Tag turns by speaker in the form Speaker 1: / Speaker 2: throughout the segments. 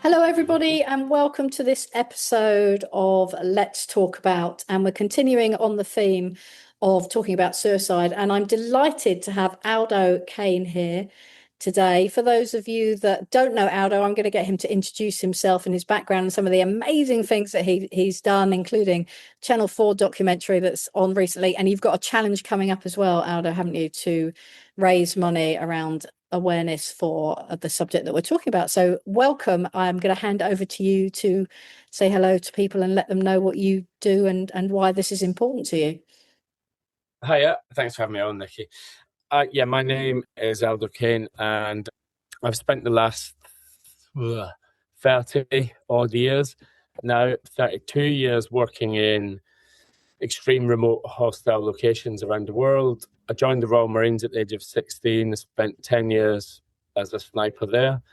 Speaker 1: Hello, everybody, and welcome to this episode of Let's Talk About. And we're continuing on the theme of talking about suicide. And I'm delighted to have Aldo Kane here today. For those of you that don't know Aldo, I'm going to get him to introduce himself and his background and some of the amazing things that he's done, including Channel 4 documentary that's on recently. And you've got a challenge coming up as well, Aldo, haven't you, to raise money around awareness for the subject that we're talking about. So welcome. I'm going to hand over to you to say hello to people and let them know what you do and why this is important to you.
Speaker 2: Hiya, thanks for having me on, Nikki. My name is Aldo Kane, and I've spent the last 30 odd years, now 32 years working in extreme remote hostile locations around the world. I joined the Royal Marines at the age of 16, spent 10 years as a sniper there,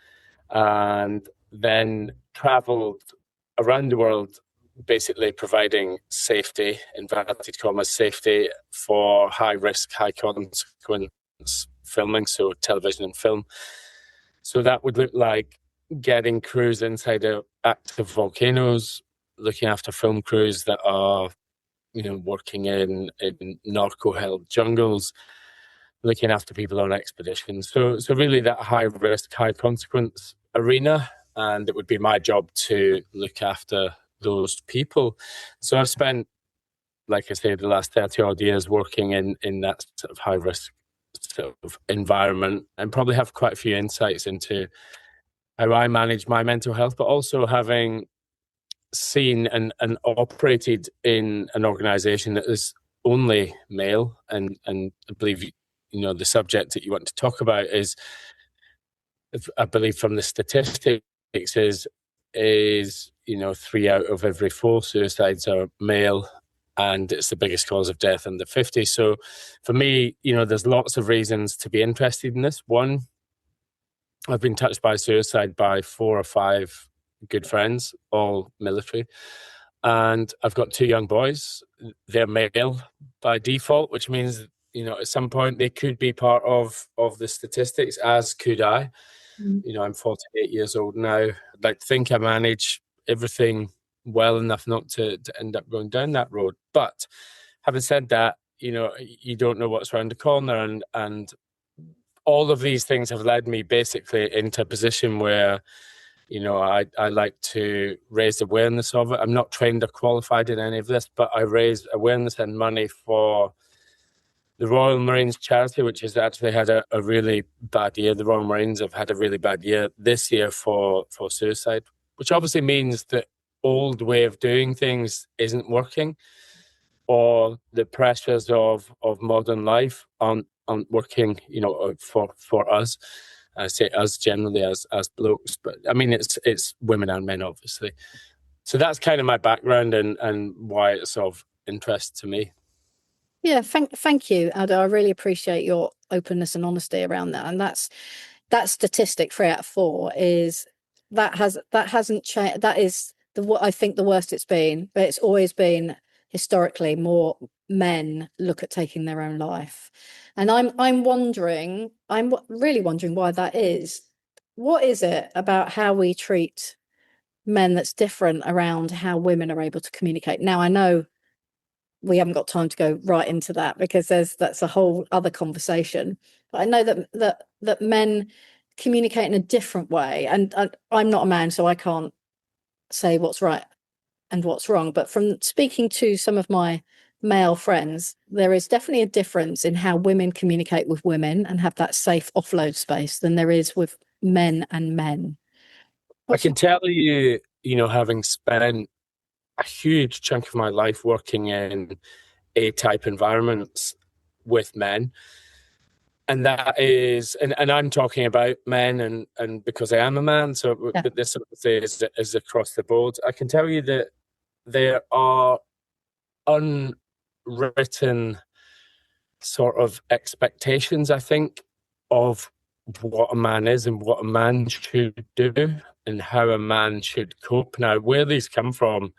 Speaker 2: and then travelled around the world basically providing safety, inverted commas, safety for high risk, high consequence filming, so television and film. So that would look like getting crews inside of active volcanoes, looking after film crews that are, working in narco-held jungles, looking after people on expeditions. So really that high risk, high consequence arena, and it would be my job to look after those people. So I've spent, like I say, the last 30 odd years working in that sort of high risk sort of environment, and probably have quite a few insights into how I manage my mental health, but also having seen and operated in an organization that is only male, and I believe the subject that you want to talk about is, I believe from the statistics, is 3 out of every 4 suicides are male, and it's the biggest cause of death under 50. So for me, there's lots of reasons to be interested in this. One, I've been touched by suicide by 4 or 5 good friends, all military, and I've got 2 young boys. They're male by default, which means at some point they could be part of the statistics, as could I. I'm 48 years old now. I'd like to think I manage everything well enough not to end up going down that road. But having said that, you don't know what's around the corner, and all of these things have led me basically into a position where I like to raise awareness of it. I'm not trained or qualified in any of this, but I raise awareness and money for the Royal Marines charity, which has actually had a really bad year. The Royal Marines have had a really bad year this year for suicide, which obviously means the old way of doing things isn't working, or the pressures of modern life aren't working, for us. I say us generally as blokes, but I mean it's women and men, obviously. So that's kind of my background and why it's of interest to me.
Speaker 1: Yeah, thank you, Aldo. I really appreciate your openness and honesty around that. And that statistic, 3 out of 4, is that hasn't changed. That is I think the worst it's been, but it's always been historically more men look at taking their own life. And I'm really wondering why that is. What is it about how we treat men that's different around how women are able to communicate? Now, I know we haven't got time to go right into that because that's a whole other conversation. But I know that men communicate in a different way, and I'm not a man, so I can't say what's right and what's wrong. But from speaking to some of my male friends, there is definitely a difference in how women communicate with women and have that safe offload space than there is with men and men.
Speaker 2: I can tell you, having spent a huge chunk of my life working in A-type environments with men, and that is, and I'm talking about men, and because I am a man, so yeah. But this is across the board. I can tell you that there are unwritten sort of expectations, I think, of what a man is and what a man should do. and how a man should cope. Now, where these come from,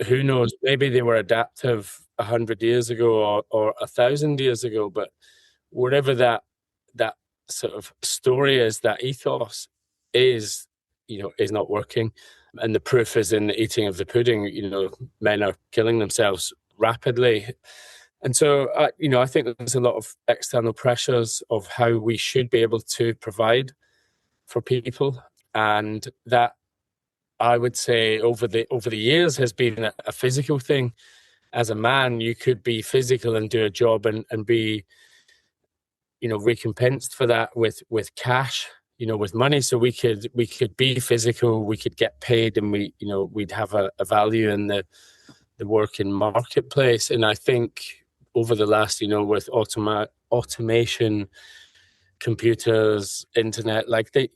Speaker 2: who knows? Maybe they were adaptive 100 years ago or 1,000 years ago, but wherever that sort of story is, that ethos is, is not working. And the proof is in the eating of the pudding. Men are killing themselves rapidly. And so, I think there's a lot of external pressures of how we should be able to provide for people. And that, I would say, over the years has been a physical thing. As a man, you could be physical and do a job and be, recompensed for that with cash, with money. So we could be physical, we could get paid, and we'd have a value in the working marketplace. And I think over the last, with automation, computers, internet, like the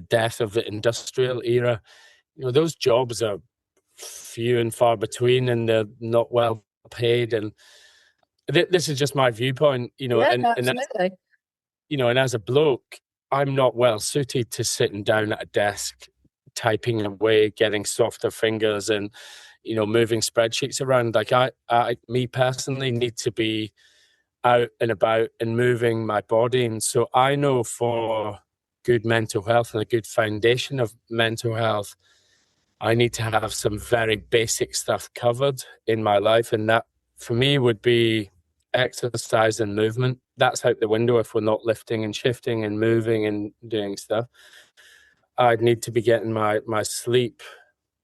Speaker 2: death of the industrial era, those jobs are few and far between, and they're not well paid. And this is just my viewpoint,
Speaker 1: absolutely.
Speaker 2: And as a bloke, I'm not well suited to sitting down at a desk, typing away, getting softer fingers, and moving spreadsheets around. Like me personally, need to be out and about and moving my body. And so I know for good mental health and a good foundation of mental health, I need to have some very basic stuff covered in my life. And that for me would be exercise and movement. That's out the window if we're not lifting and shifting and moving and doing stuff. I'd need to be getting my sleep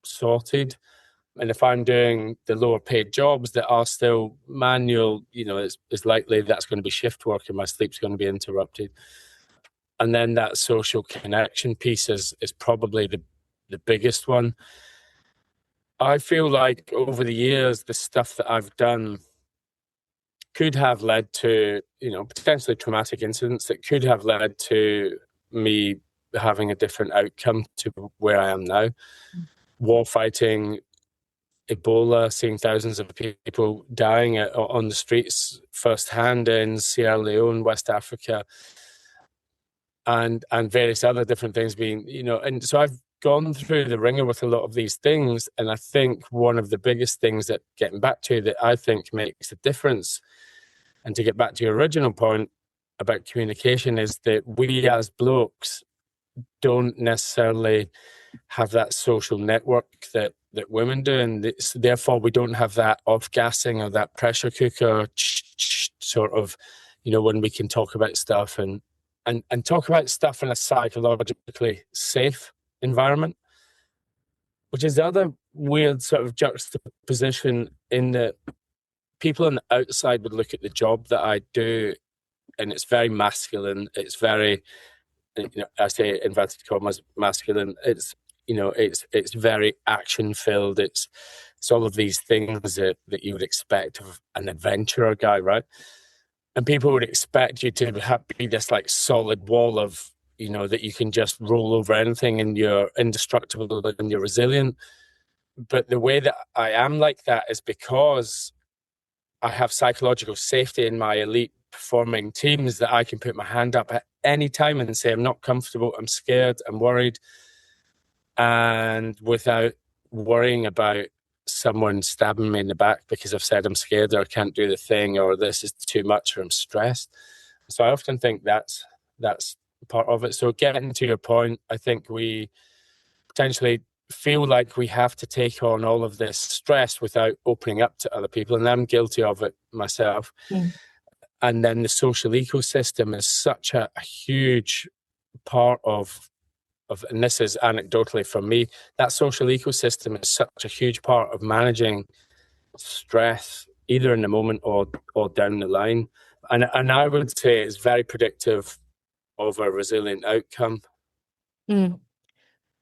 Speaker 2: sorted. And if I'm doing the lower paid jobs that are still manual, it's likely that's going to be shift work and my sleep's going to be interrupted. And then that social connection piece is probably the biggest one. I feel like over the years, the stuff that I've done could have led to, potentially traumatic incidents that could have led to me having a different outcome to where I am now. War fighting, Ebola, seeing thousands of people dying on the streets firsthand in Sierra Leone, West Africa, and various other different things being, and so I've gone through the ringer with a lot of these things. And I think one of the biggest things that, getting back to, that I think makes a difference, and to get back to your original point about communication, is that we as blokes don't necessarily have that social network that women do, and therefore we don't have that off-gassing or that pressure cooker sort of, when we can talk about stuff and talk about stuff in a psychologically safe environment, which is the other weird sort of juxtaposition in that people on the outside would look at the job that I do, and it's very masculine. It's very, I say inverted commas masculine. It's, it's very action filled. It's all of these things that you would expect of an adventurer guy, right? And people would expect you to be this like solid wall of, that you can just roll over anything and you're indestructible and you're resilient. But the way that I am like that is because I have psychological safety in my elite performing teams, that I can put my hand up at any time and say, I'm not comfortable, I'm scared, I'm worried. And without worrying about someone stabbing me in the back because I've said I'm scared or I can't do the thing or this is too much or I'm stressed. So I often think that's part of it. So getting to your point, I think we potentially feel like we have to take on all of this stress without opening up to other people. And I'm guilty of it myself. And then the social ecosystem is such a huge part of, and this is anecdotally from me, that social ecosystem is such a huge part of managing stress, either in the moment or down the line. And I would say it's very predictive of a resilient outcome.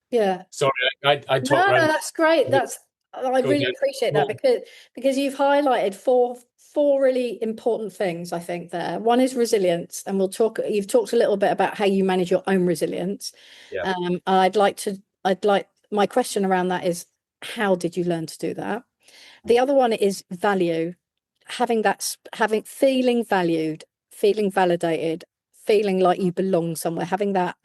Speaker 1: Yeah.
Speaker 2: Sorry, I talk
Speaker 1: No, that's great. I really appreciate that because you've highlighted four really important things, I think, there. One is resilience, and you've talked a little bit about how you manage your own resilience.
Speaker 2: Yeah.
Speaker 1: My question around that is, how did you learn to do that? The other one is value, feeling valued, feeling validated, feeling like you belong somewhere, having that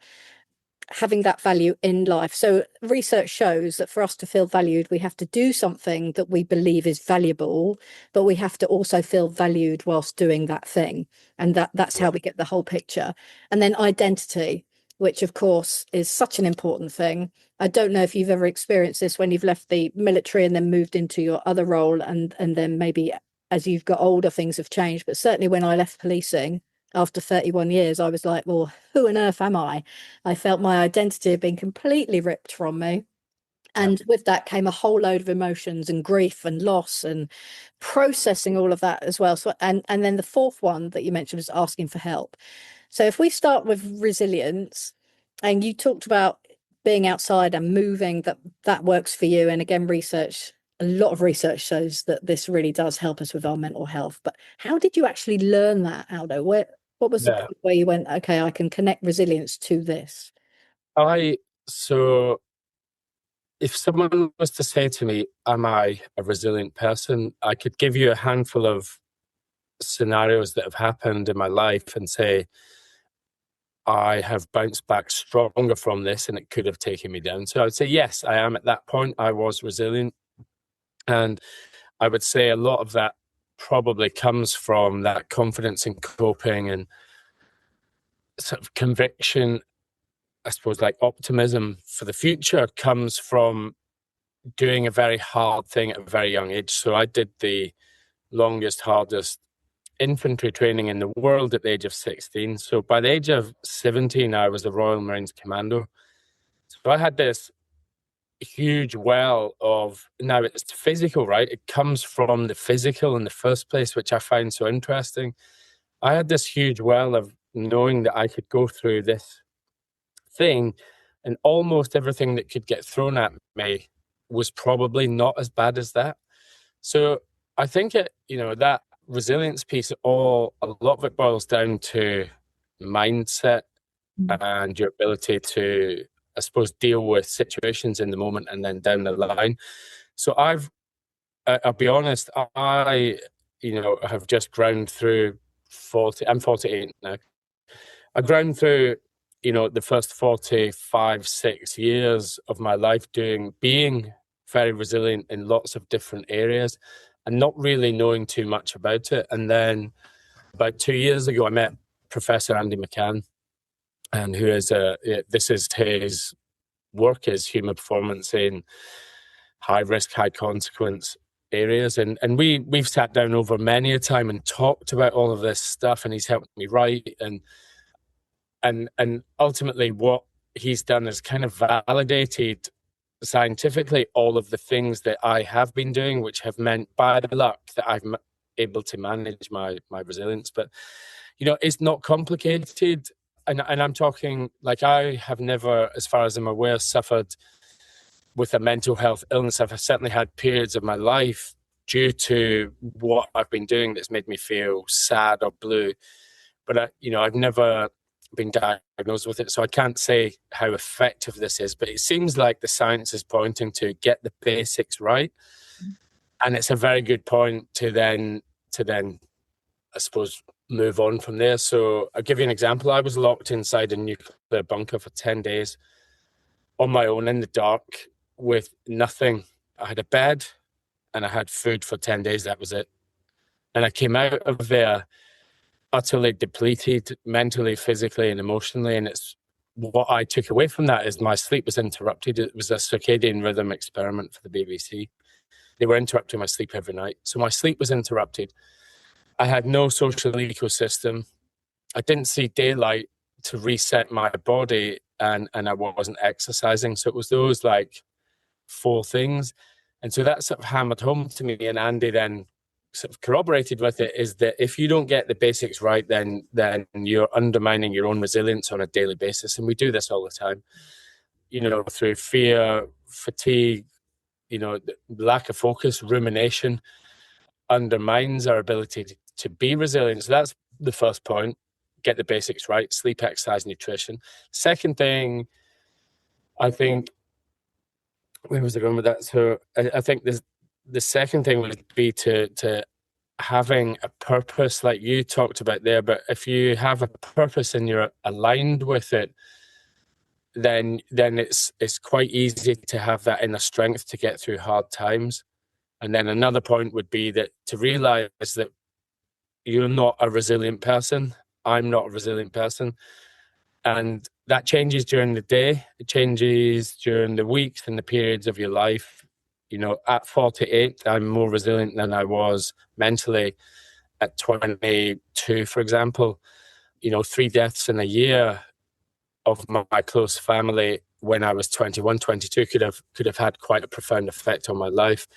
Speaker 1: having that value in life. So research shows that for us to feel valued, we have to do something that we believe is valuable, but we have to also feel valued whilst doing that thing. And that's how we get the whole picture. And then identity, which of course is such an important thing. I don't know if you've ever experienced this when you've left the military and then moved into your other role, and then maybe as you've got older, things have changed. But certainly when I left policing, after 31 years, I was like, well, who on earth am I? I felt my identity had been completely ripped from me.
Speaker 2: Yeah.
Speaker 1: And with that came a whole load of emotions and grief and loss and processing all of that as well. So, and then the fourth one that you mentioned was asking for help. So if we start with resilience, and you talked about being outside and moving, that works for you. And again, a lot of research shows that this really does help us with our mental health. But how did you actually learn that, Aldo? What was the
Speaker 2: Yeah.
Speaker 1: point where you went, okay, I can connect resilience to this?
Speaker 2: So if someone was to say to me, am I a resilient person? I could give you a handful of scenarios that have happened in my life and say, I have bounced back stronger from this and it could have taken me down. So I would say, yes, I am at that point. I was resilient. And I would say a lot of that probably comes from that confidence in coping and sort of conviction. I suppose like optimism for the future comes from doing a very hard thing at a very young age. So I did the longest, hardest infantry training in the world at the age of 16. So by the age of 17, I was a Royal Marines commando. So I had this huge well of, now it's physical, right? It comes from the physical in the first place, which I find so interesting. I had this huge well of knowing that I could go through this thing and almost everything that could get thrown at me was probably not as bad as that. So I think that resilience piece, a lot of it boils down to mindset and your ability to, I suppose, deal with situations in the moment and then down the line. So I'll be honest, I have just ground through 40, I'm 48 now. I ground through, the first 45, 6 years of my life being very resilient in lots of different areas and not really knowing too much about it. And then about 2 years ago, I met Professor Andy McCann, and this is his work is human performance in high risk, high consequence areas. And we've sat down over many a time and talked about all of this stuff, and he's helped me write and ultimately what he's done is kind of validated scientifically all of the things that I have been doing, which have meant by luck that I'm able to manage my resilience. But it's not complicated, and I'm talking like I have never, as far as I'm aware, suffered with a mental health illness. I've certainly had periods of my life due to what I've been doing that's made me feel sad or blue, but I've never been diagnosed with it, so I can't say how effective this is, but it seems like the science is pointing to get the basics right. And it's a very good point to then I suppose move on from there. So I'll give you an example. I was locked inside a nuclear bunker for 10 days on my own in the dark with nothing. I had a bed and I had food for 10 days. That was it. And I came out of there utterly depleted mentally, physically, and emotionally. And it's what I took away from that is my sleep was interrupted. It was a circadian rhythm experiment for the BBC. They were interrupting my sleep every night. So my sleep was interrupted. I had no social ecosystem. I didn't see daylight to reset my body, and I wasn't exercising. So it was those like four things. And so that sort of hammered home to me, and Andy then sort of corroborated with it, is that if you don't get the basics right, then you're undermining your own resilience on a daily basis. And we do this all the time, through fear, fatigue, lack of focus, rumination undermines our ability to be resilient. So that's the first point. Get the basics right: sleep, exercise, nutrition. Second thing, I think, where was I going with that? So I think the second thing would be to having a purpose, like you talked about there. But if you have a purpose and you're aligned with it, then it's quite easy to have that inner strength to get through hard times. And then another point would be that to realize that you're not a resilient person. I'm not a resilient person. And that changes during the day. It changes during the weeks and the periods of your life. At 48, I'm more resilient than I was mentally at 22, for example. 3 deaths in a year of my close family when I was 21, 22 could have had quite a profound effect on my life.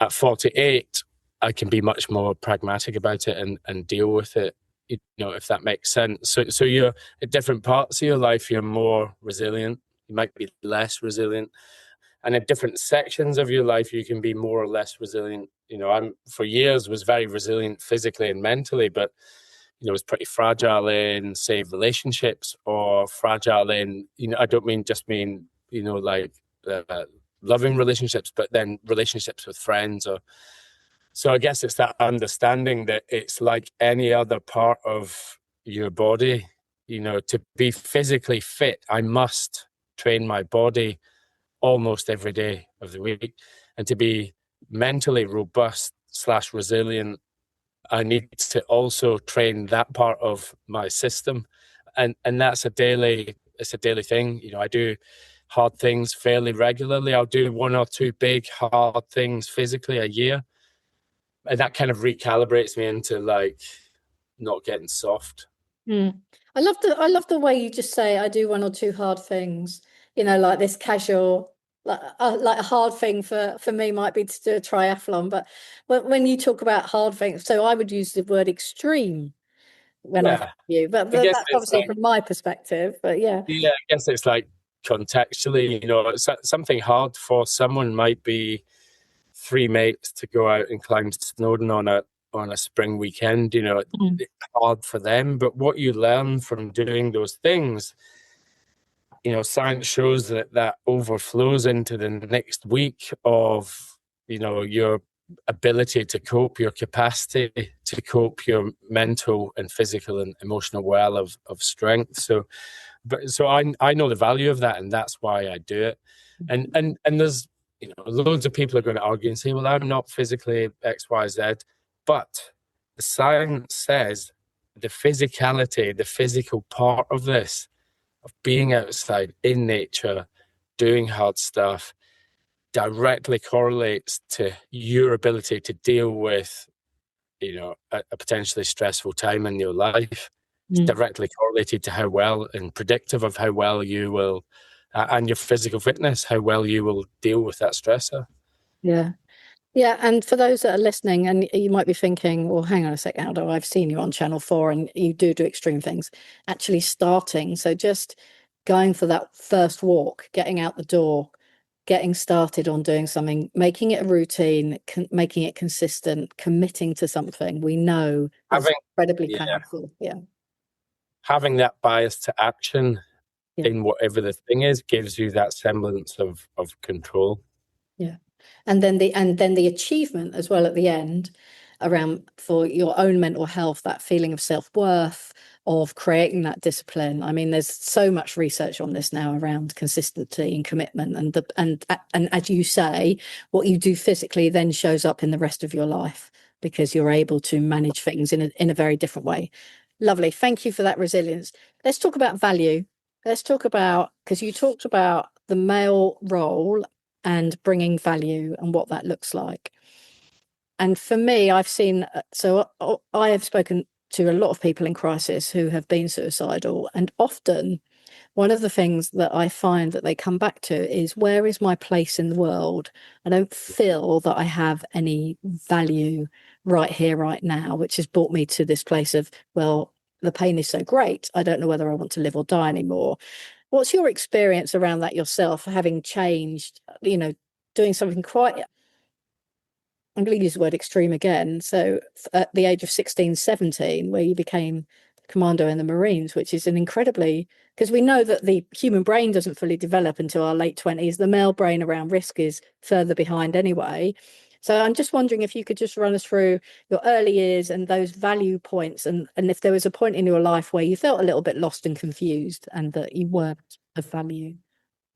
Speaker 2: At 48, I can be much more pragmatic about it and deal with it, if that makes sense. So you're at different parts of your life, you're more resilient. You might be less resilient. And at different sections of your life, you can be more or less resilient. I'm for years was very resilient physically and mentally, but was pretty fragile in, say, relationships, or fragile in, I don't mean like loving relationships, but then relationships with friends. So I guess it's that understanding that it's like any other part of your body. To be physically fit, I must train my body almost every day of the week. And to be mentally robust / resilient, I need to also train that part of my system. And that's it's a daily thing. I do hard things fairly regularly. I'll do 1 or 2 big hard things physically a year. And that kind of recalibrates me into like not getting soft.
Speaker 1: I love the way you just say I do 1 or 2 hard things, like this casual, like a hard thing for me might be to do a triathlon, but when you talk about hard things, so I would use the word extreme when I think of you, but
Speaker 2: I guess
Speaker 1: that's
Speaker 2: it's
Speaker 1: obviously
Speaker 2: like,
Speaker 1: from my perspective, but yeah.
Speaker 2: I guess it's like contextually, something hard for someone might be 3 mates to go out and climb Snowdon on a spring weekend. It's hard for them, but what you learn from doing those things, science shows that overflows into the next week of, your ability to cope, your capacity to cope, your mental and physical and emotional well of strength. So I know the value of that, and that's why I do it. And there's loads of people are going to argue and say, well, I'm not physically XYZ, but the science says the physicality, the physical part of this, of being outside in nature, doing hard stuff, directly correlates to your ability to deal with, a potentially stressful time in your life. It's directly correlated to how well and predictive of how well you will, and your physical fitness, how well you will deal with that stressor.
Speaker 1: Yeah. Yeah, and for those that are listening, and you might be thinking, well, hang on a second, Aldo, I've seen you on Channel 4 and you do extreme things. Actually starting, so just going for that first walk, getting out the door, getting started on doing something, making it a routine, making it consistent, committing to something, we know is incredibly powerful. Yeah.
Speaker 2: Having that bias to action
Speaker 1: Yeah.
Speaker 2: in whatever the thing is gives you that semblance of control.
Speaker 1: Yeah. And then the achievement as well at the end around for your own mental health, that feeling of self-worth, of creating that discipline. I mean, there's so much research on this now around consistency and commitment, and as you say, what you do physically then shows up in the rest of your life because you're able to manage things in a very different way. Lovely. Thank you for that resilience. Let's talk about value. Let's talk about, because you talked about the male role and bringing value and what that looks like. And for me, I've seen, so I have spoken to a lot of people in crisis who have been suicidal, and often one of the things that I find that they come back to is, where is my place in the world? I don't feel that I have any value right here, right now, which has brought me to this place of, well, the pain is so great, I don't know whether I want to live or die anymore. What's your experience around that yourself, having changed, doing something quite, I'm going to use the word extreme again. So at the age of 16, 17, where you became commando in the Marines, which is an incredibly, because we know that the human brain doesn't fully develop until our late 20s. The male brain around risk is further behind anyway. So I'm just wondering if you could just run us through your early years and those value points, and if there was a point in your life where you felt a little bit lost and confused and that you weren't. of value?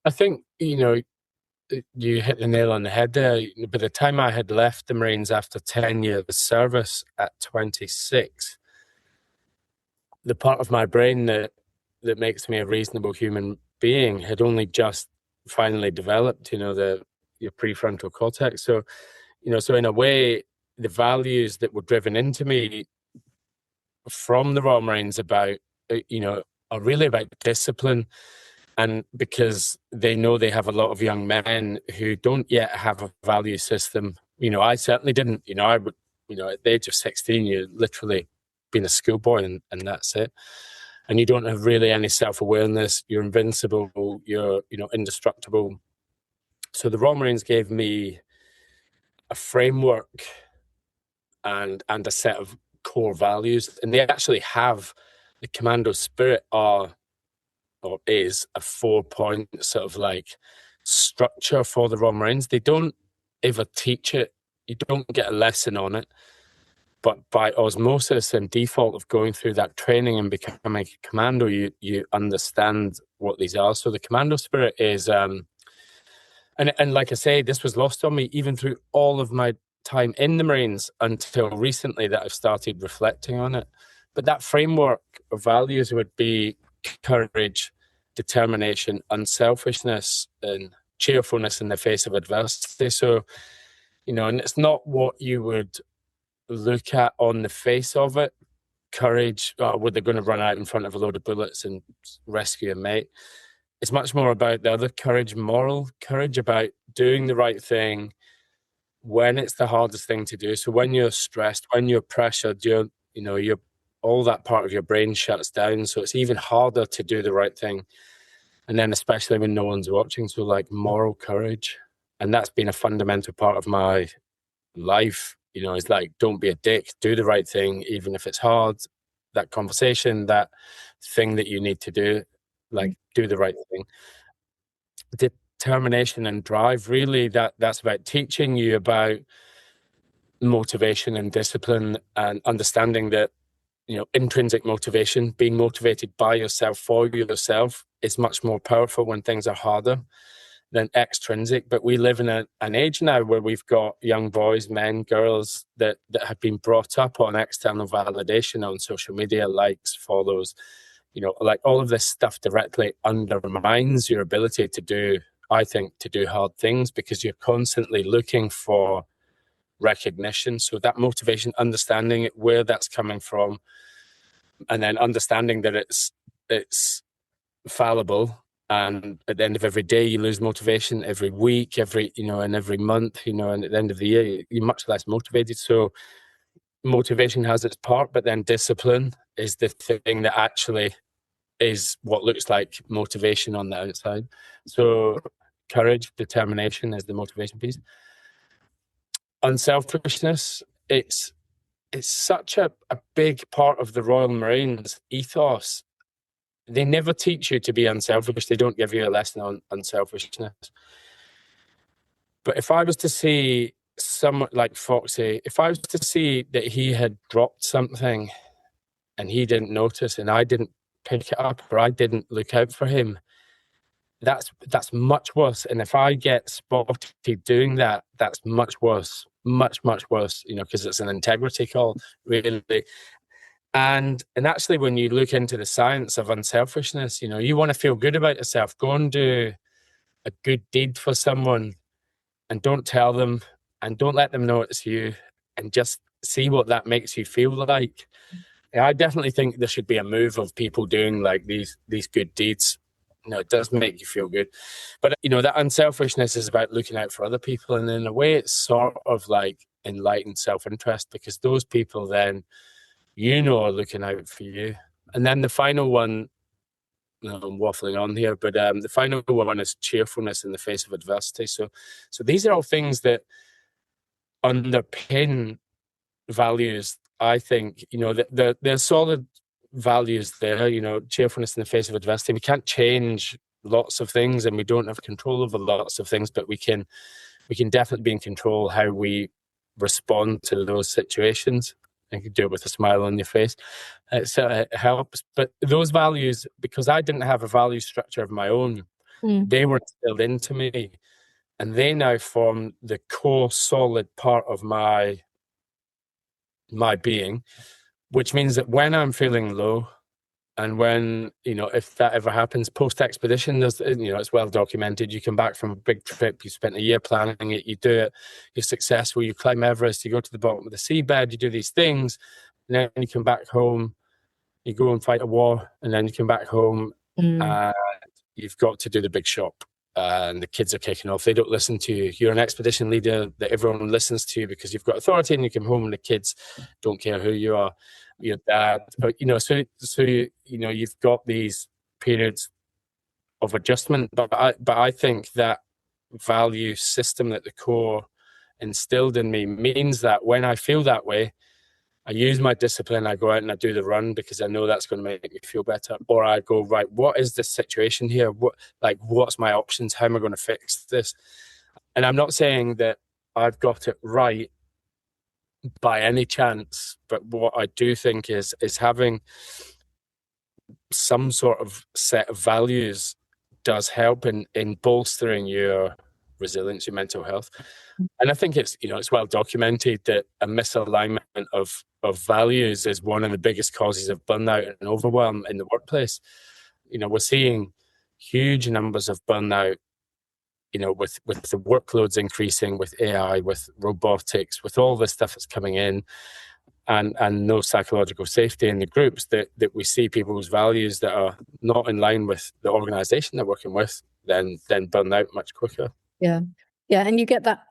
Speaker 2: I think, you hit the nail on the head there. By the time I had left the Marines after 10 years of service at 26, the part of my brain that makes me a reasonable human being had only just finally developed, your prefrontal cortex. So, so in a way, the values that were driven into me from the Royal Marines are really about discipline. And because they know they have a lot of young men who don't yet have a value system. I certainly didn't. I would, at the age of 16, you're literally being a schoolboy and that's it. And you don't have really any self-awareness. You're invincible. You're, indestructible. So the Royal Marines gave me a framework and a set of core values. And they actually have the commando spirit is a 4-point sort of like structure for the Royal Marines. They don't ever teach it. You don't get a lesson on it. But by osmosis and default of going through that training and becoming a commando, you understand what these are. So the commando spirit is, and like I say, this was lost on me even through all of my time in the Marines until recently that I've started reflecting on it. But that framework of values would be courage, determination, unselfishness, and cheerfulness in the face of adversity. So, and it's not what you would look at on the face of it. Courage, were they going to run out in front of a load of bullets and rescue a mate? It's much more about the other courage, moral courage, about doing the right thing when it's the hardest thing to do. So when you're stressed, when you're pressured, you're all that part of your brain shuts down. So it's even harder to do the right thing. And then especially when no one's watching. So like moral courage. And that's been a fundamental part of my life. It's like, don't be a dick, do the right thing, even if it's hard. That conversation, that thing that you need to do, like do the right thing. Determination and drive, really, that's about teaching you about motivation and discipline and understanding that, intrinsic motivation, being motivated by yourself, for yourself, is much more powerful when things are harder than extrinsic. But we live in an age now where we've got young boys, men, girls that have been brought up on external validation on social media, likes, follows, like all of this stuff directly undermines your ability to do hard things because you're constantly looking for recognition. So that motivation, understanding where that's coming from, and then understanding that it's fallible. And at the end of every day, you lose motivation. Every week, and every month, and at the end of the year, you're much less motivated. So motivation has its part, but then discipline is the thing that actually is what looks like motivation on the outside. So courage, determination is the motivation piece. Unselfishness, it's such a big part of the Royal Marines ethos. They never teach you to be unselfish. They don't give you a lesson on unselfishness. But if I was to see someone like Foxy, if I was to see that he had dropped something and he didn't notice and I didn't pick it up or I didn't look out for him, that's much worse. And if I get spotted doing that, that's much worse, much worse, because it's an integrity call, really. And actually, when you look into the science of unselfishness, you want to feel good about yourself. Go and do a good deed for someone and don't tell them and don't let them know it's you and just see what that makes you feel like. I definitely think there should be a move of people doing like these good deeds. It does make you feel good. But, that unselfishness is about looking out for other people. And in a way, it's sort of like enlightened self-interest because those people then, are looking out for you. And then the final one, I'm waffling on here, but the final one is cheerfulness in the face of adversity. So these are all things that underpin values. I think, they're solid values there, cheerfulness in the face of adversity. We can't change lots of things and we don't have control over lots of things, but we can definitely be in control how we respond to those situations. and you can do it with a smile on your face. So it helps. But those values, because I didn't have a value structure of my own, they were instilled into me, and they now form the core solid part of my being, which means that when I'm feeling low, and when, if that ever happens post expedition, there's, it's well documented. You come back from a big trip, you spent a year planning it, you do it, you're successful, you climb Everest, you go to the bottom of the seabed, you do these things, and then you come back home, you go and fight a war, and then you come back home, and you've got to do the big shop. And the kids are kicking off. They don't listen to you. You're an expedition leader that everyone listens to because you've got authority, and you come home and the kids don't care who you are. Your dad, you've got these periods of adjustment. But I think that value system that the core instilled in me means that when I feel that way, I use my discipline. I go out and I do the run because I know that's going to make me feel better. Or I go, right, what is the situation here? What's my options? How am I going to fix this? And I'm not saying that I've got it right by any chance, but what I do think is having some sort of set of values does help in bolstering your resilience, your mental health. And I think it's well documented that a misalignment of values is one of the biggest causes of burnout and overwhelm in the workplace. We're seeing huge numbers of burnout, with the workloads increasing, with AI, with robotics, with all this stuff that's coming in, and no psychological safety in the groups, that we see people's values that are not in line with the organization they're working with, then burn out much quicker.
Speaker 1: Yeah. And you get that.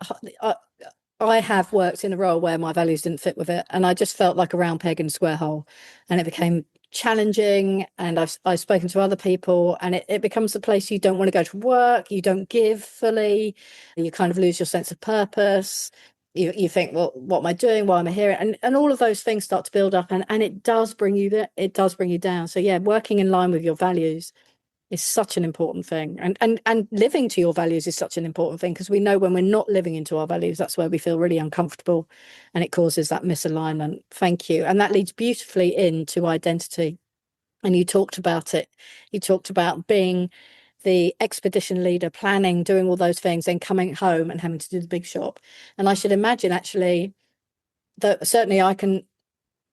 Speaker 1: I have worked in a role where my values didn't fit with it, and I just felt like a round peg in a square hole, and it became challenging. And I've spoken to other people, and it becomes a place you don't want to go to work. You don't give fully. You kind of lose your sense of purpose. You think, well, what am I doing? Why am I here? And all of those things start to build up, and it does bring you there. It does bring you down. So yeah, working in line with your values is such an important thing, and living to your values is such an important thing, because we know when we're not living into our values, that's where we feel really uncomfortable, and it causes that misalignment. Thank you. And that leads beautifully into identity, and you talked about it. You talked about being the expedition leader, planning, doing all those things, then coming home and having to do the big shop. And I should imagine, actually, that certainly I can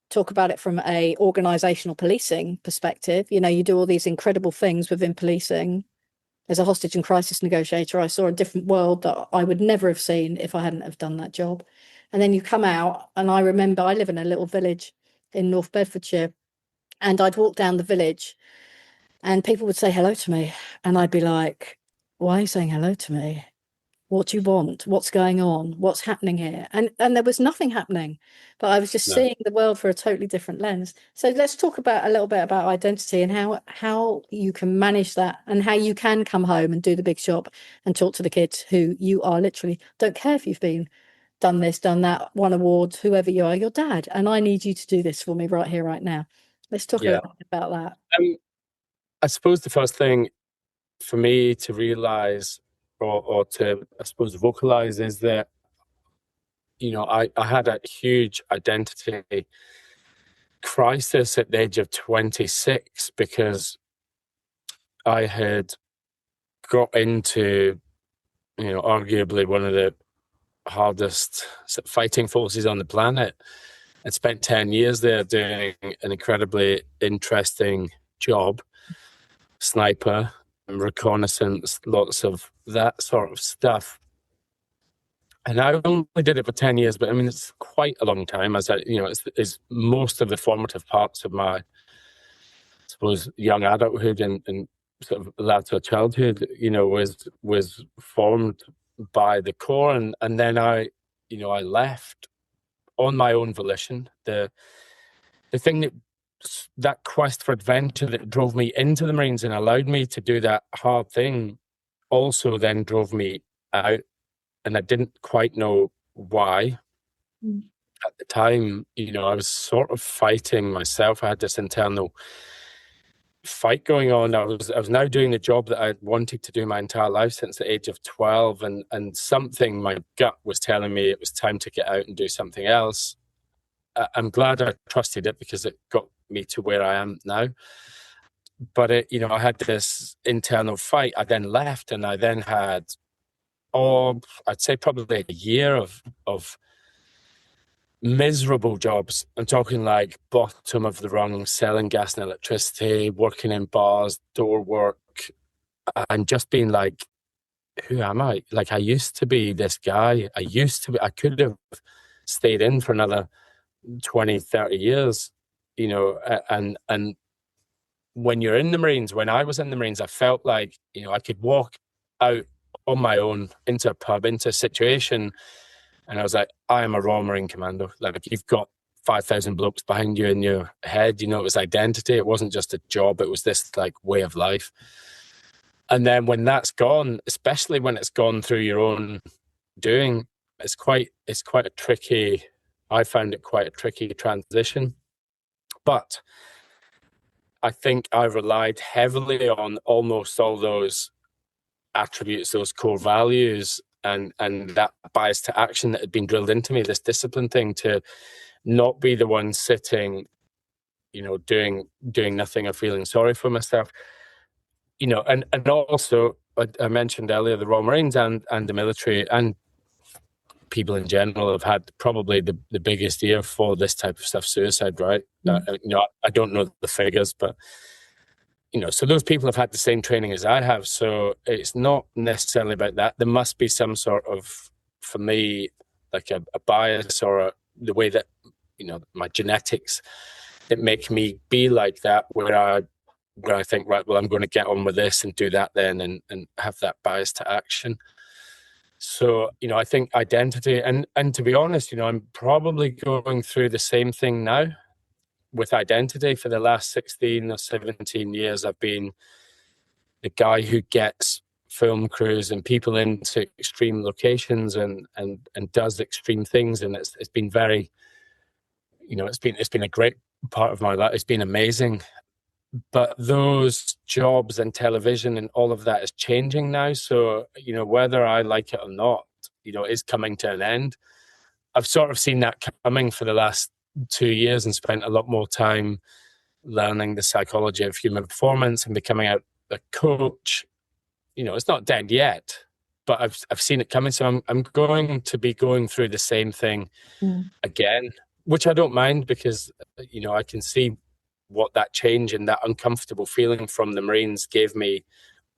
Speaker 1: talk about it from a organizational policing perspective. You do all these incredible things within policing. As a hostage and crisis negotiator, I saw a different world that I would never have seen if I hadn't have done that job. And then you come out, and I remember I live in a little village in North Bedfordshire, and I'd walk down the village and people would say hello to me, and I'd be like, why are you saying hello to me? What do you want? What's going on? What's happening here? And there was nothing happening, but I was just seeing the world through a totally different lens. So let's talk about a little bit about identity, and how you can manage that, and how you can come home and do the big shop and talk to the kids who you are literally, don't care if you've done this, done that, won awards, whoever you are, your dad, and I need you to do this for me right here, right now. Let's talk a little bit about that.
Speaker 2: I suppose the first thing for me to realize, or to, I suppose, vocalize, is that, I had a huge identity crisis at the age of 26, because I had got into, arguably one of the hardest fighting forces on the planet, and spent 10 years there doing an incredibly interesting job, sniper, reconnaissance, lots of that sort of stuff. And I only did it for 10 years, but I mean, it's quite a long time, as it's most of the formative parts of my, I suppose, young adulthood and sort of latter childhood, was formed by the core. And then I left on my own volition. The thing that quest for adventure that drove me into the Marines and allowed me to do that hard thing also then drove me out, and I didn't quite know why. At the time, I was sort of fighting myself. I had this internal fight going on. I was now doing the job that I wanted to do my entire life since the age of 12, and something, my gut was telling me it was time to get out and do something else. I'm glad I trusted it because it got me to where I am now. But I had this internal fight. I then left, and I then had, I'd say probably a year of miserable jobs. I'm talking like bottom of the rung, selling gas and electricity, working in bars, door work, and just being like, who am I? Like, I used to be this guy. I could have stayed in for another 20, 30 years, and when you're in the Marines, when I was in the Marines, I felt like, I could walk out on my own into a pub, into a situation, and I was like, I am a Royal Marine Commando. Like, you've got 5,000 blokes behind you in your head. It was identity. It wasn't just a job. It was this like way of life. And then when that's gone, especially when it's gone through your own doing, it's quite a tricky. I found it quite a tricky transition, but I think I relied heavily on almost all those attributes, those core values, and that bias to action that had been drilled into me, this discipline thing, to not be the one sitting, doing nothing or feeling sorry for myself. And also, I mentioned earlier, the Royal Marines and the military and people in general have had probably the biggest year for this type of stuff, suicide, right? I don't know the figures, but so those people have had the same training as I have. So it's not necessarily about that. There must be some sort of, for me, like a bias or the way that, my genetics that make me be like that, where I think, right, well, I'm going to get on with this and do that then, and have that bias to action. So, I think identity, and to be honest, I'm probably going through the same thing now with identity. For the last 16 or 17 years, I've been the guy who gets film crews and people into extreme locations and does extreme things. And it's been very, it's been a great part of my life. It's been amazing. But those jobs and television and all of that is changing now. So, whether I like it or not, is coming to an end. I've sort of seen that coming for the last 2 years and spent a lot more time learning the psychology of human performance and becoming a coach. It's not dead yet, but I've seen it coming. So I'm going to be going through the same thing again, which I don't mind, because, I can see what that change and that uncomfortable feeling from the Marines gave me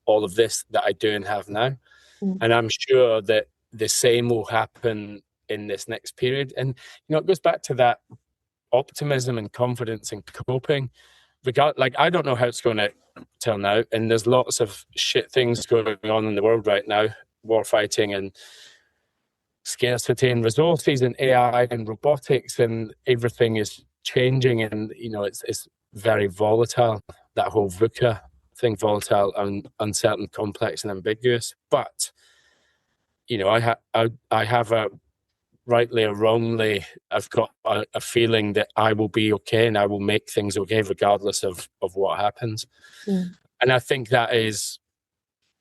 Speaker 2: all of this that I do and have now. And I'm sure that the same will happen in this next period. And, it goes back to that optimism and confidence and coping. I don't know how it's going to turn out. And there's lots of shit things going on in the world right now, war fighting and scarcity and resources and AI and robotics, and everything is changing. And, it's very volatile, that whole VUCA thing, volatile and uncertain, complex and ambiguous. But, I have a, rightly or wrongly, I've got a feeling that I will be okay and I will make things okay regardless of what happens. And I think that is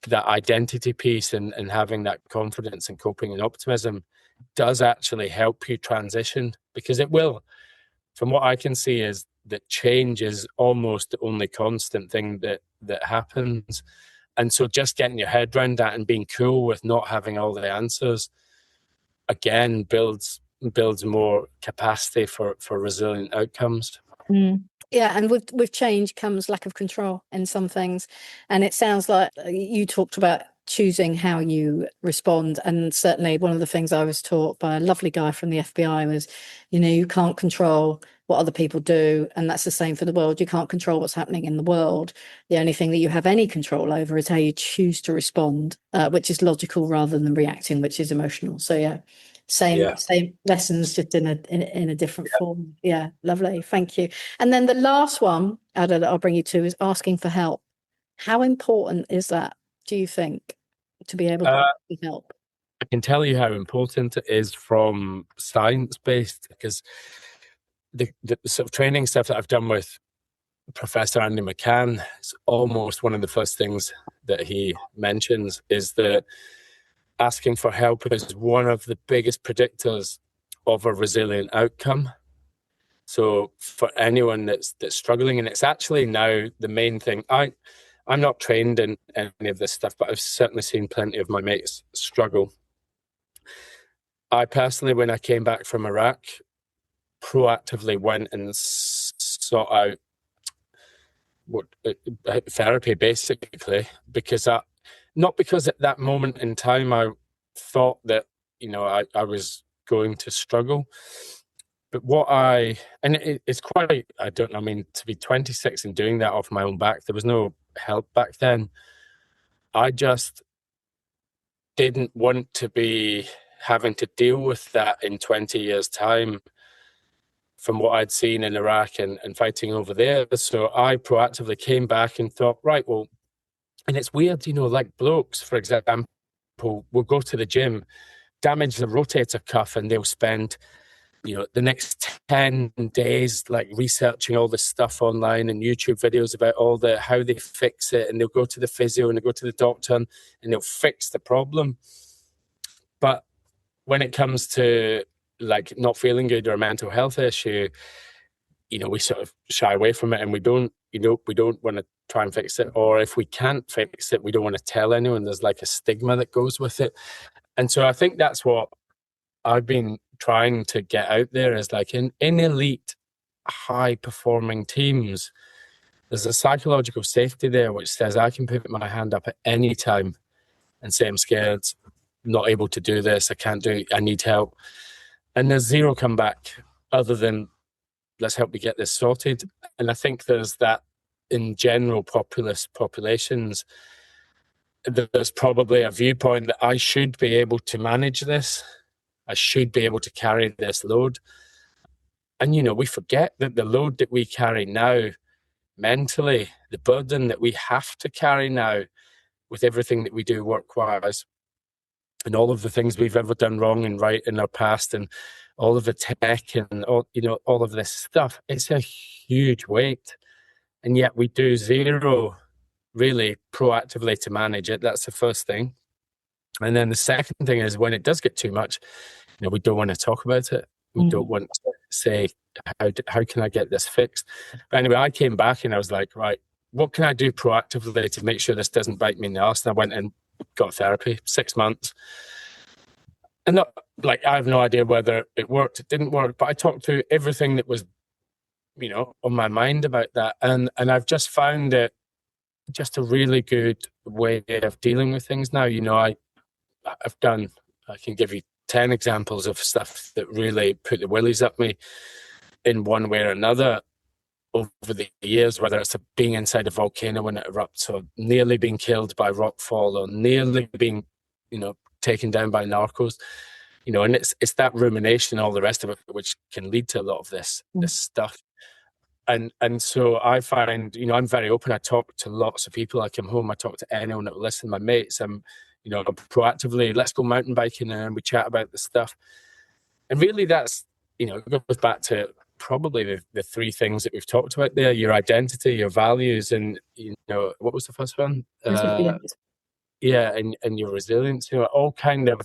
Speaker 2: that identity piece, and having that confidence and coping and optimism does actually help you transition, because it will. From what I can see is that change is almost the only constant thing that happens. And so just getting your head around that and being cool with not having all the answers, again, builds more capacity for resilient outcomes.
Speaker 1: Yeah, and with change comes lack of control in some things. And it sounds like you talked about choosing how you respond. And certainly one of the things I was taught by a lovely guy from the FBI was, you can't control what other people do. And that's the same for the world. You can't control what's happening in the world. The only thing that you have any control over is how you choose to respond, which is logical rather than reacting, which is emotional. So yeah. Same lessons, just in a different form. Yeah, lovely. Thank you. And then the last one, Aldo, that I'll bring you to is asking for help. How important is that, do you think, to be able to ask for help?
Speaker 2: I can tell you how important it is from science-based, because the sort of training stuff that I've done with Professor Andy McCann, it's almost one of the first things that he mentions is that asking for help is one of the biggest predictors of a resilient outcome. So for anyone that's struggling, and it's actually now the main thing. I'm not trained in any of this stuff, but I've certainly seen plenty of my mates struggle. I personally, when I came back from Iraq, proactively went and sought out what therapy, basically, because not because at that moment in time I thought that I was going to struggle, but it's quite, I don't know, I mean, to be 26 and doing that off my own back, there was no help back then. I just didn't want to be having to deal with that in 20 years' time from what I'd seen in Iraq and fighting over there. So I proactively came back and thought, right, well, and it's weird, like blokes, for example, will go to the gym, damage the rotator cuff, and they'll spend, the next 10 days like researching all this stuff online and YouTube videos about how they fix it. And they'll go to the physio and they'll go to the doctor and they'll fix the problem. But when it comes to like not feeling good or a mental health issue, we sort of shy away from it, and we don't want to try and fix it. Or if we can't fix it, we don't want to tell anyone. There's like a stigma that goes with it. And so I think that's what I've been trying to get out there, is like in elite, high performing teams, there's a psychological safety there which says I can put my hand up at any time and say I'm scared, not able to do this, I can't do it, I need help. And there's zero comeback other than let's help you get this sorted. And I think there's that in general populations, there's probably a viewpoint that I should be able to manage this. I should be able to carry this load. And, we forget that the load that we carry now mentally, the burden that we have to carry now with everything that we do work-wise, and all of the things we've ever done wrong and right in our past, and all of the tech and all of this stuff, it's a huge weight. And yet we do zero really proactively to manage it. That's the first thing. And then the second thing is when it does get too much, we don't want to talk about it. We don't want to say, how can I get this fixed? But anyway, I came back and I was like, right, what can I do proactively to make sure this doesn't bite me in the arse? And I went and got therapy, 6 months. And I have no idea whether it worked, it didn't work, but I talked through everything that was, on my mind about that. And I've just found it just a really good way of dealing with things now. I can give you 10 examples of stuff that really put the willies up me in one way or another over the years, whether it's being inside a volcano when it erupts, or nearly being killed by rockfall, or nearly being, taken down by narcos, and it's that rumination, all the rest of it, which can lead to a lot of this stuff. And so I find, I'm very open. I talk to lots of people. I come home, I talk to anyone that will listen, my mates. I'm proactively, let's go mountain biking, and we chat about the stuff. And really that's, it goes back to probably the three things that we've talked about there: your identity, your values, and, what was the first one? Yeah, and your resilience, it all kind of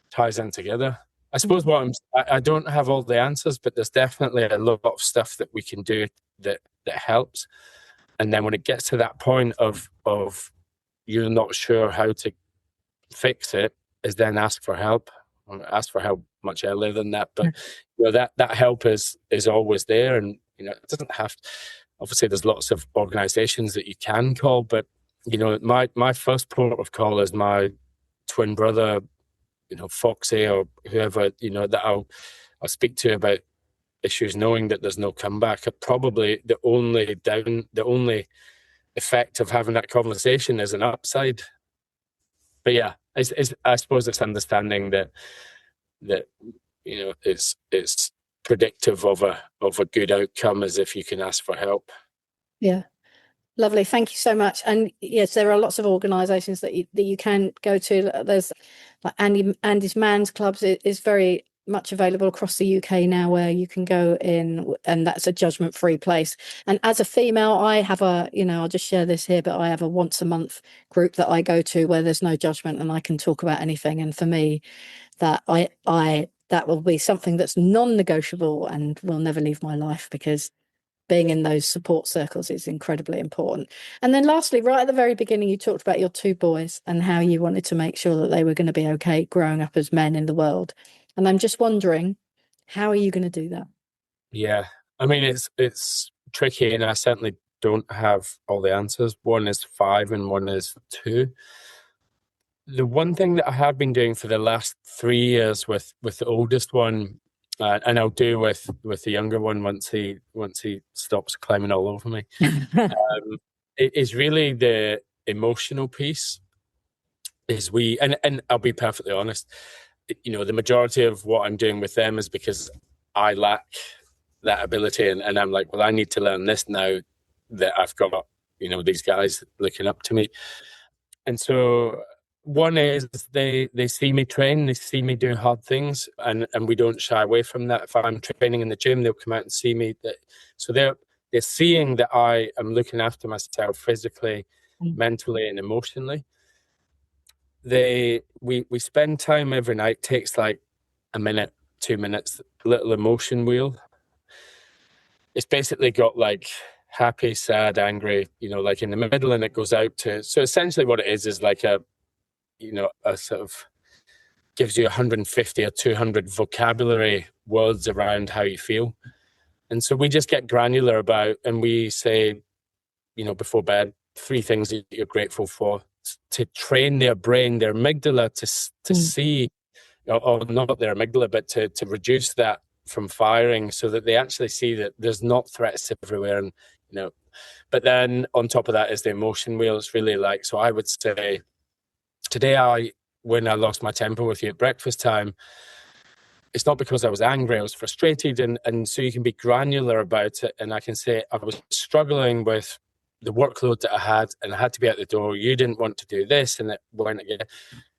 Speaker 2: ties in together. I suppose I don't have all the answers, but there's definitely a lot of stuff that we can do that helps. And then when it gets to that point of you're not sure how to fix it, is then ask for help. Ask for help much earlier than that, but that help is always there. And it doesn't have to, obviously there's lots of organizations that you can call, but my first port of call is my twin brother, Foxy, or whoever, that I'll speak to about issues, knowing that there's no comeback. Probably the only effect of having that conversation is an upside. But yeah, I suppose it's understanding that it's predictive of a good outcome, as if you can ask for help.
Speaker 1: Yeah. Lovely. Thank you so much. And yes, there are lots of organisations that you can go to. There's like Andy's Man's Clubs is very much available across the UK now, where you can go in, and that's a judgment-free place. And as a female, I have I'll just share this here, but I have a once a month group that I go to where there's no judgment and I can talk about anything. And for me, that I that will be something that's non-negotiable and will never leave my life, because being in those support circles is incredibly important. And then lastly, right at the very beginning, you talked about your two boys and how you wanted to make sure that they were going to be okay growing up as men in the world. And I'm just wondering, how are you going to do that?
Speaker 2: Yeah, I mean, it's tricky, and I certainly don't have all the answers. One is 5 and one is 2. The one thing that I have been doing for the last 3 years with the oldest one, and I'll do with the younger one once he stops climbing all over me, it is really the emotional piece. Is we and I'll be perfectly honest, the majority of what I'm doing with them is because I lack that ability, and I'm like, well, I need to learn this now that I've got these guys looking up to me. And so one is they see me train, they see me doing hard things, and we don't shy away from that. If I'm training in the gym, they'll come out and see me. So they're seeing that I am looking after myself physically, mentally, and emotionally. We spend time every night. Takes like a minute, 2 minutes. Little emotion wheel. It's basically got like happy, sad, angry, like in the middle, and it goes out to. So essentially, what it is like a sort of gives you 150 or 200 vocabulary words around how you feel. And so we just get granular about, and we say, before bed, 3 things that you're grateful for, to train their brain, their amygdala, to see, or not their amygdala, but to reduce that from firing, so that they actually see that there's not threats everywhere. And, but then on top of that is the emotion wheel. It's really like, so I would say, today, when I lost my temper with you at breakfast time, it's not because I was angry, I was frustrated. And so you can be granular about it. And I can say, I was struggling with the workload that I had, and I had to be out the door. You didn't want to do this, and it went again.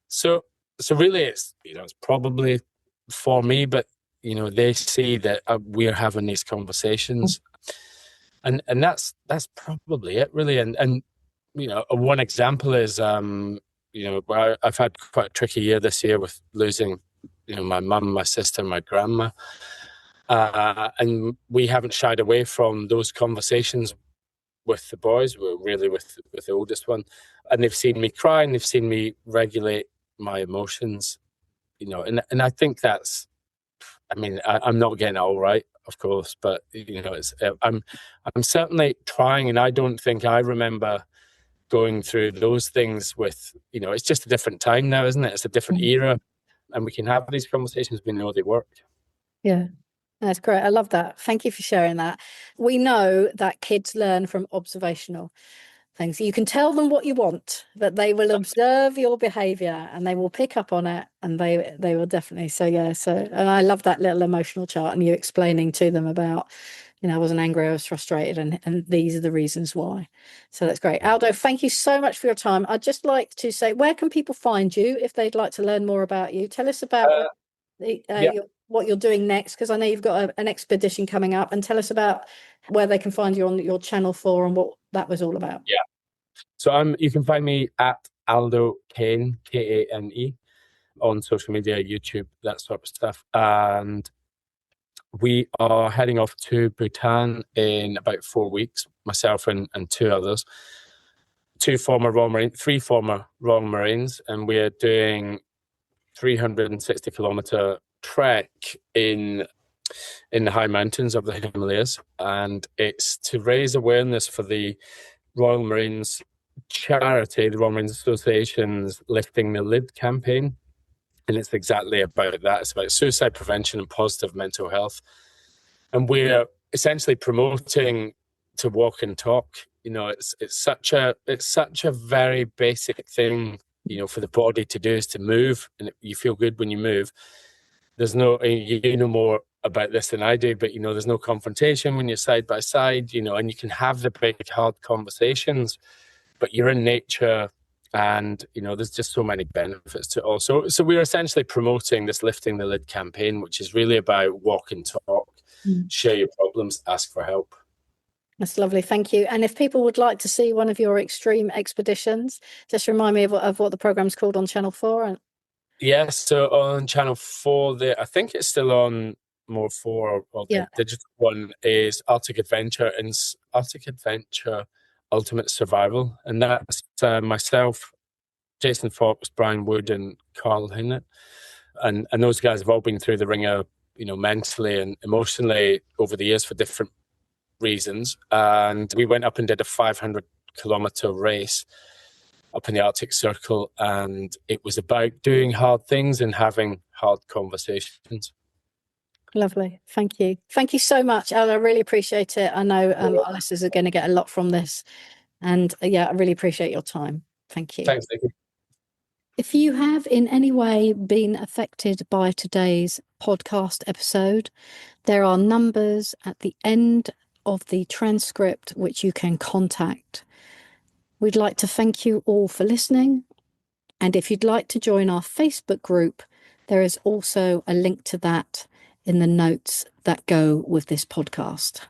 Speaker 2: So really it's probably for me, but they see that we're having these conversations, and that's probably it, really. And one example is I've had quite a tricky year this year with losing my mum, my sister, my grandma, and we haven't shied away from those conversations with the boys. We're really with the oldest one, and they've seen me cry, and they've seen me regulate my emotions, and I think that's, I'm not getting it all right, of course, but it's I'm certainly trying, and I don't think I remember going through those things with, it's just a different time now, isn't it? It's a different era, and we can have these conversations. We know they work.
Speaker 1: Yeah. That's great. I love that. Thank you for sharing that. We know that kids learn from observational things. You can tell them what you want, but they will observe your behavior and they will pick up on it, and they will definitely. So yeah, and I love that little emotional chart, and you explaining to them about, I wasn't angry, I was frustrated, and these are the reasons why. So that's great. Aldo, thank you so much for your time. I'd just like to say, where can people find you if they'd like to learn more about you? Tell us about what you're doing next, because I know you've got an expedition coming up, and tell us about where they can find you on your channel 4 and what that was all about.
Speaker 2: Yeah. So you can find me at Aldo Kane, Kane, on social media, YouTube, that sort of stuff. And we are heading off to Bhutan in about 4 weeks, myself and 2 others. 3 former Royal Marines, and we're doing 360-kilometer trek in the high mountains of the Himalayas, and it's to raise awareness for the Royal Marines charity, the Royal Marines Association's Lifting the Lid campaign. And it's exactly about that. It's about suicide prevention and positive mental health. And we're essentially promoting to walk and talk. It's such a very basic thing, for the body to do, is to move, and you feel good when you move. There's no, you know more about this than I do, but there's no confrontation when you're side by side, and you can have the big hard conversations, but you're in nature, and there's just so many benefits to it all. So we're essentially promoting this Lifting the Lid campaign, which is really about walk and talk, share your problems, ask for help.
Speaker 1: That's lovely. Thank you. And if people would like to see one of your extreme expeditions, just remind me of what the program's called on Channel 4.
Speaker 2: Yeah, so on Channel 4, I think it's still on more 4, or the digital one is Arctic Adventure Ultimate Survival. And that's myself, Jason Fox, Brian Wood, and Carl Hinnett. And those guys have all been through the ringer, mentally and emotionally over the years for different reasons. And we went up and did a 500-kilometer race up in the Arctic Circle, and it was about doing hard things and having hard conversations.
Speaker 1: Lovely. Thank you. Thank you so much, Aldo. I really appreciate it. I know our listeners are going to get a lot from this. And I really appreciate your time. Thank you.
Speaker 2: Thanks, Nikki.
Speaker 1: If you have in any way been affected by today's podcast episode, there are numbers at the end of the transcript which you can contact. We'd like to thank you all for listening. And if you'd like to join our Facebook group, there is also a link to that in the notes that go with this podcast.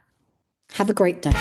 Speaker 1: Have a great day.